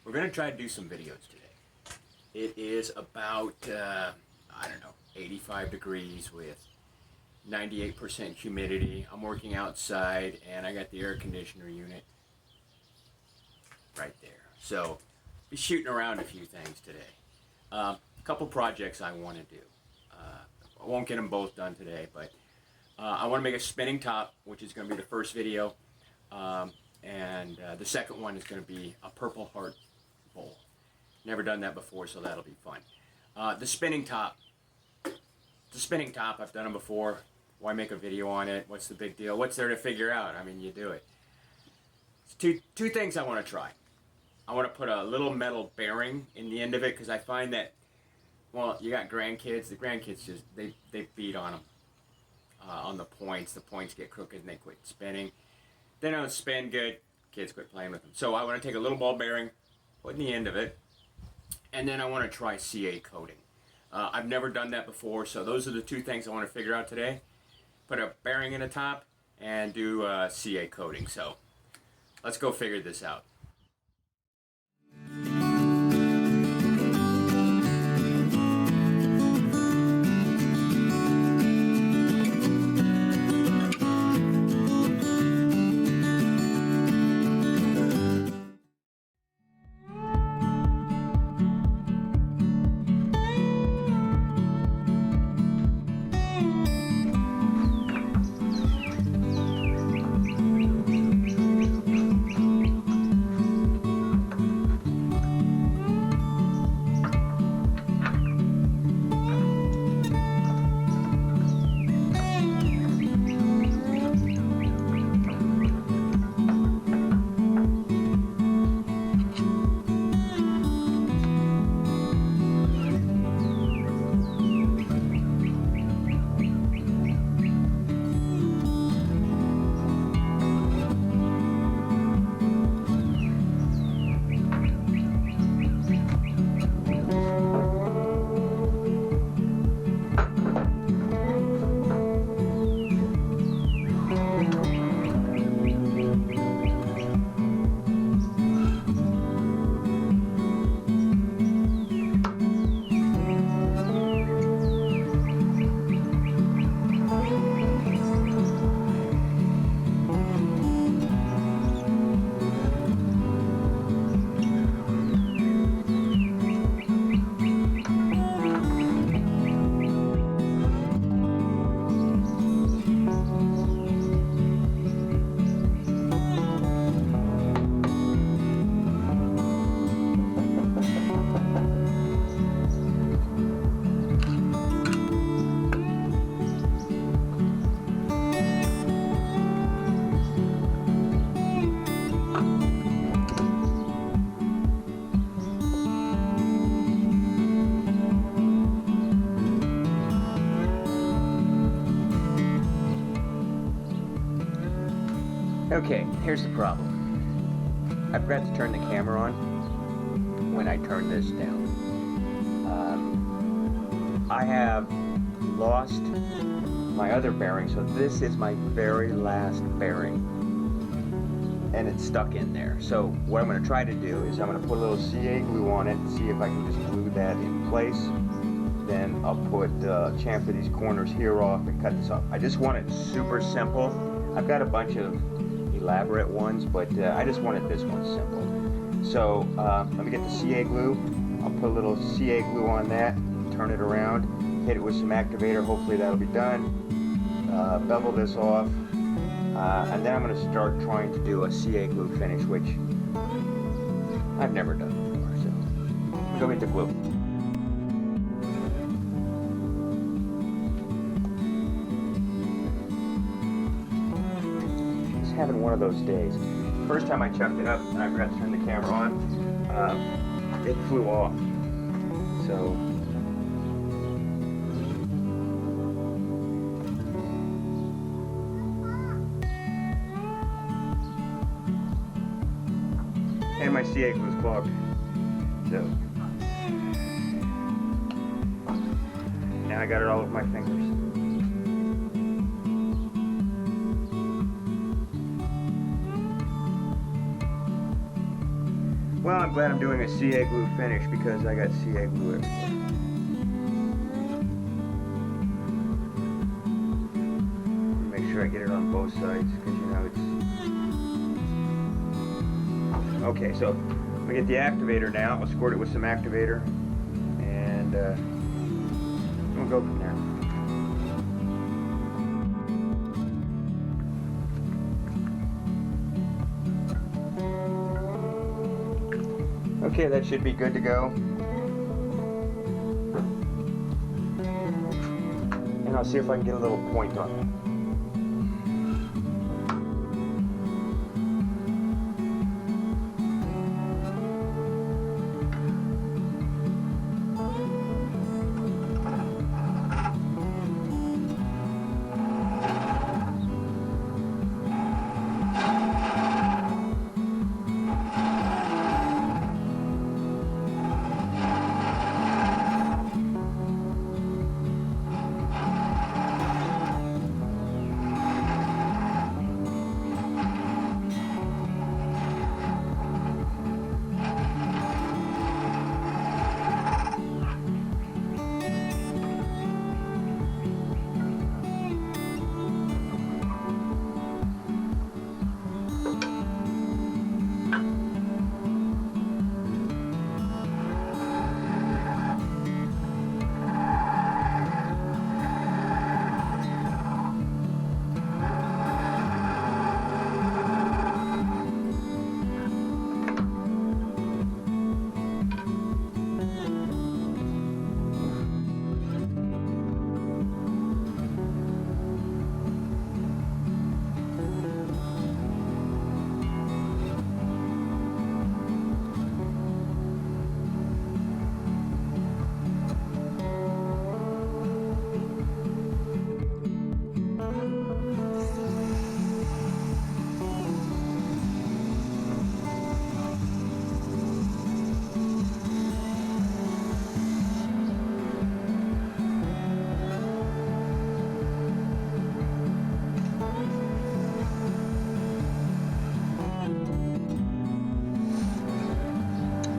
We're going to try to do some videos today. It is about, I don't know, 85 degrees with 98% humidity. I'm working outside and I got the air conditioner unit right there. So, be shooting around a few things today. A couple projects I want to do. I won't get them both done today, but I want to make a spinning top, which is going to be the first video. And the second one is going to be a Purple Heart bowl. Never done that before, so that'll be fun. The spinning top, I've done them before. Why make a video on it? What's the big deal? What's there to figure out? I mean, you do it. It's two things I want to try. I want to put a little metal bearing in the end of it because I find that, well, you got grandkids. The grandkids just, they beat on them, on the points. The points get crooked and they quit spinning. They don't spin good. Kids quit playing with them. So I want to take a little ball bearing, put in the end of it, and then I want to try CA coating. I've never done that before, so those are the two things I want to figure out today. Put a bearing in the top and do CA coating. So let's go figure this out. Okay, here's the problem. I forgot to turn the camera on when I turn this down. I have lost my other bearing, so this is my very last bearing. And it's stuck in there. So what I'm going to try to do is I'm going to put a little CA glue on it and see if I can just glue that in place. Then I'll put chamfer these corners here off and cut this off. I just want it super simple. I've got a bunch of elaborate ones, but I just wanted this one simple. So let me get the CA glue. I'll put a little CA glue on that, turn it around, hit it with some activator. Hopefully that'll be done. Bevel this off, and then I'm going to start trying to do a CA glue finish, which I've never done before. So I'm going to go get the glue. Having one of those days. First time I chucked it up and I forgot to turn the camera on, it flew off. So and my CA glue was clogged. So now I got it all over my fingers. Well, I'm glad I'm doing a CA glue finish because I got CA glue everywhere. Make sure I get it on both sides because you know it's... Okay, so I'm going to get the activator now. I'll squirt it with some activator and we'll go from there. Okay, that should be good to go. And I'll see if I can get a little point on it.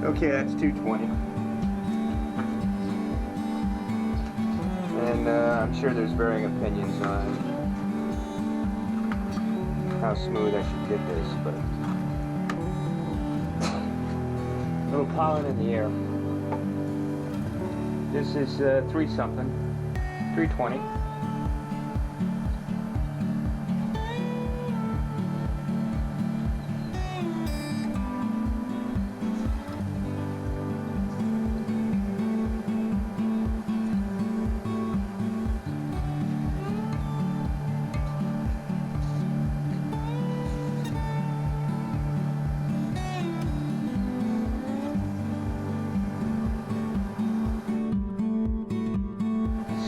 Okay, that's 220. And I'm sure there's varying opinions on how smooth I should get this, but a little pollen in the air. This is 3 something, 320.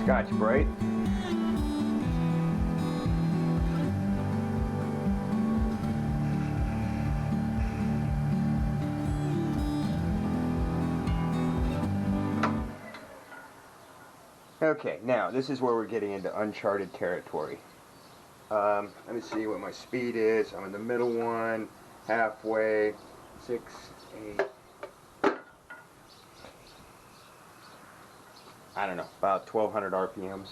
Scotch Brite. Okay, now this is where we're getting into uncharted territory. Let me see what my speed is. I'm in the middle one, halfway, 6, 8. I don't know, about 1200 RPMs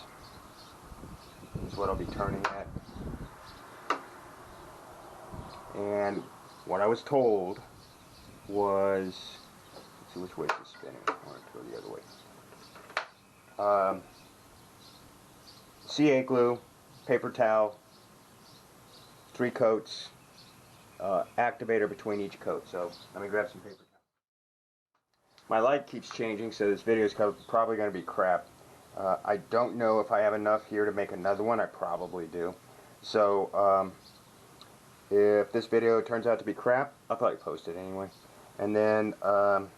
is what I'll be turning at. And what I was told was, let's see which way is it spinning. I want to go the other way. CA glue, paper towel, 3 coats, activator between each coat. So let me grab some paper towel. My light keeps changing, so this video is probably going to be crap. I don't know if I have enough here to make another one. I probably do. So if this video turns out to be crap, I'll probably post it anyway. And then I'll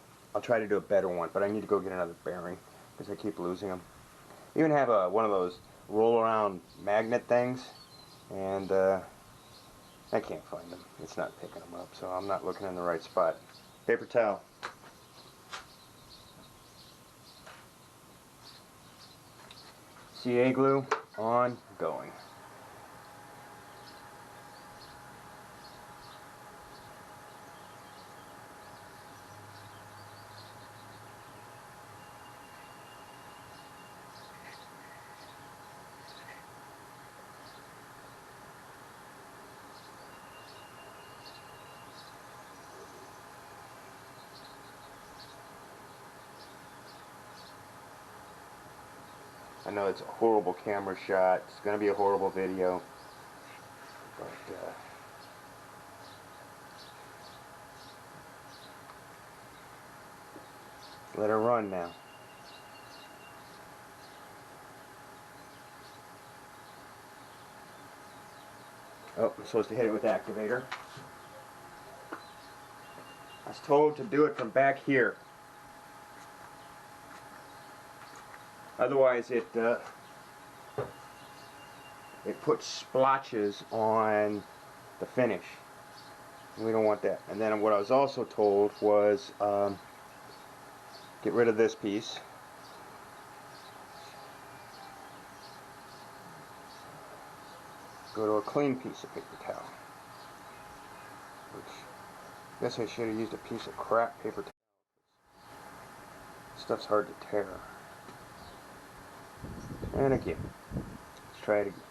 try to do a better one, but I need to go get another bearing because I keep losing them. I even have one of those roll around magnet things, and I can't find them. It's not picking them up, so I'm not looking in the right spot. Paper towel. CA glue on, going. I know it's a horrible camera shot. It's going to be a horrible video. But, let her run now. Oh, I'm supposed to hit it with the activator. I was told to do it from back here. Otherwise it puts splotches on the finish. And we don't want that. And then what I was also told was get rid of this piece. Go to a clean piece of paper towel. Which I guess I should have used a piece of crap paper towel. Stuff's hard to tear. And again, let's try it again.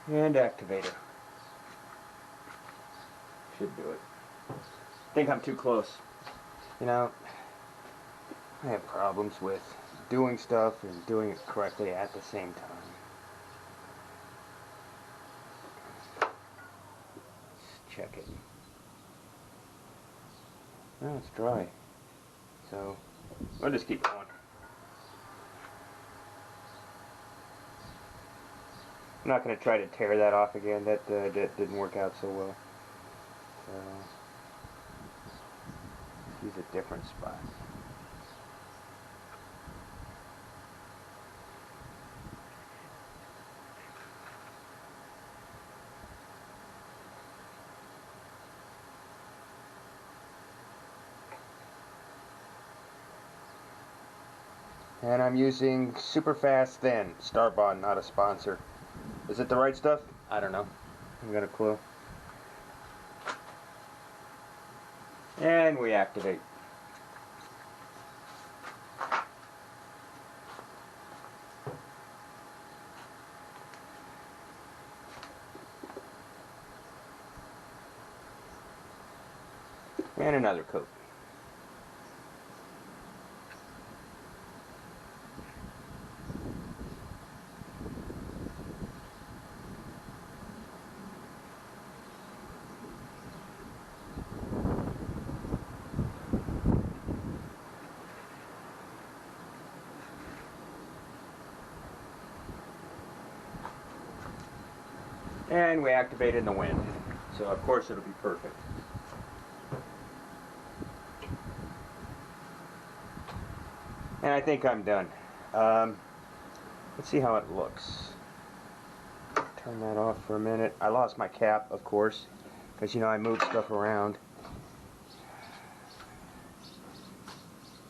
And activator. Should do it. I think I'm too close. You know, I have problems with doing stuff and doing it correctly at the same time. Let's check it. Oh, it's dry. So, I'll just keep going. I'm not going to try to tear that off again. That didn't work out so well. So, use a different spot. And I'm using Super Fast Thin. Starbond, not a sponsor. Is it the right stuff? I don't know. I haven't got a clue. And we activate. And another coat. And we activate in the wind. So of course it'll be perfect. And I think I'm done. Let's see how it looks. Turn that off for a minute. I lost my cap, of course, because you know I moved stuff around.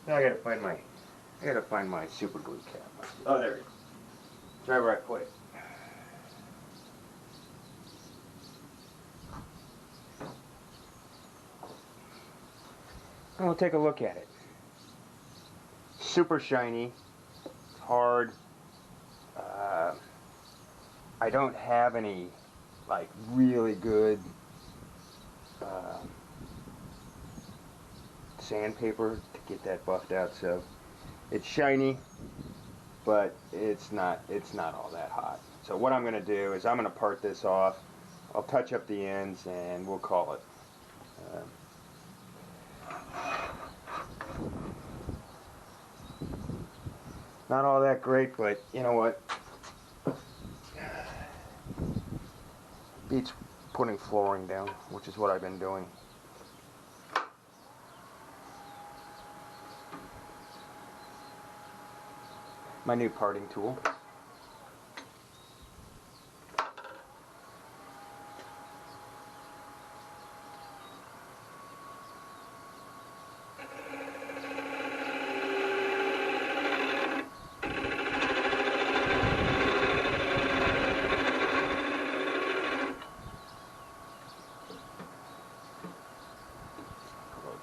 Now I gotta find my super glue cap. Oh, there it is. Right where I put it. And we'll take a look at it. Super shiny, hard. I don't have any like really good sandpaper to get that buffed out, so it's shiny, but it's not all that hot. So what I'm going to do is I'm going to part this off. I'll touch up the ends and we'll call it. Not all that great, but you know what? Beats putting flooring down, which is what I've been doing. My new parting tool.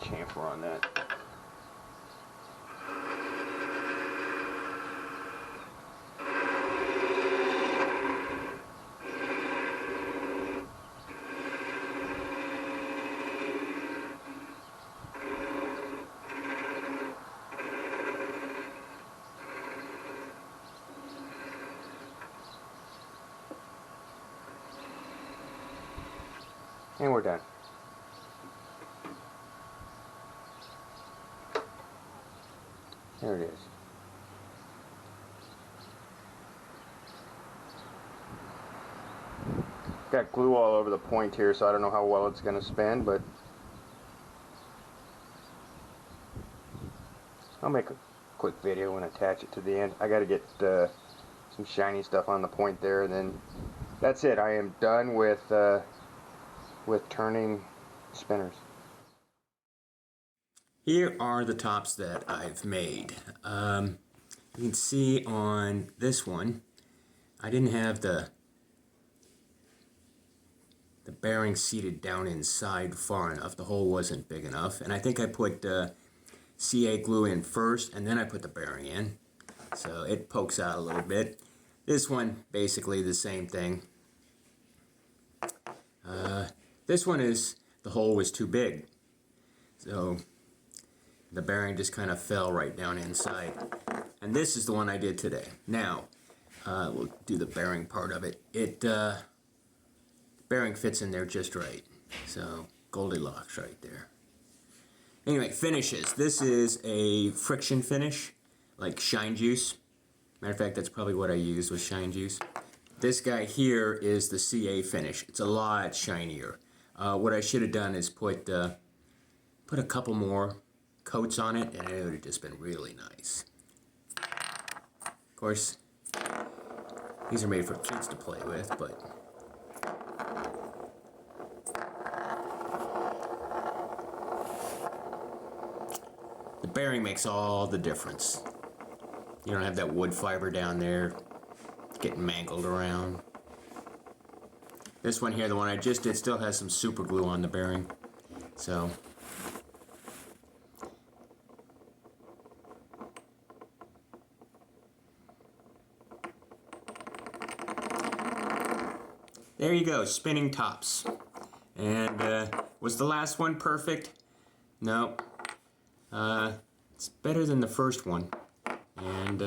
chamfer on that. And we're done. There it is. Got glue all over the point here, so I don't know how well it's going to spin, but I'll make a quick video and attach it to the end. I got to get some shiny stuff on the point there, and then that's it. I am done with turning spinners. Here are the tops that I've made. You can see on this one, I didn't have the bearing seated down inside far enough. The hole wasn't big enough, and I think I put CA glue in first, and then I put the bearing in, so it pokes out a little bit. This one, basically the same thing. This one is, the hole was too big, so the bearing just kind of fell right down inside. And this is the one I did today. Now, we'll do the bearing part of it. The bearing fits in there just right. So, Goldilocks right there. Anyway, finishes. This is a friction finish, like Shine Juice. Matter of fact, that's probably what I used, was Shine Juice. This guy here is the CA finish. It's a lot shinier. What I should have done is put a couple more coats on it, and it would have just been really nice. Of course, these are made for kids to play with, but the bearing makes all the difference. You don't have that wood fiber down there getting mangled around. This one here, the one I just did, still has some super glue on the bearing. So, there you go, spinning tops. And was the last one perfect? No. It's better than the first one. And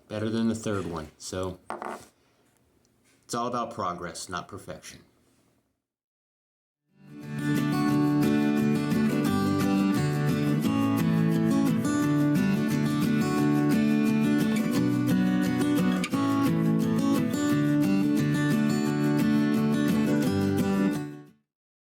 better than the third one. So, it's all about progress, not perfection.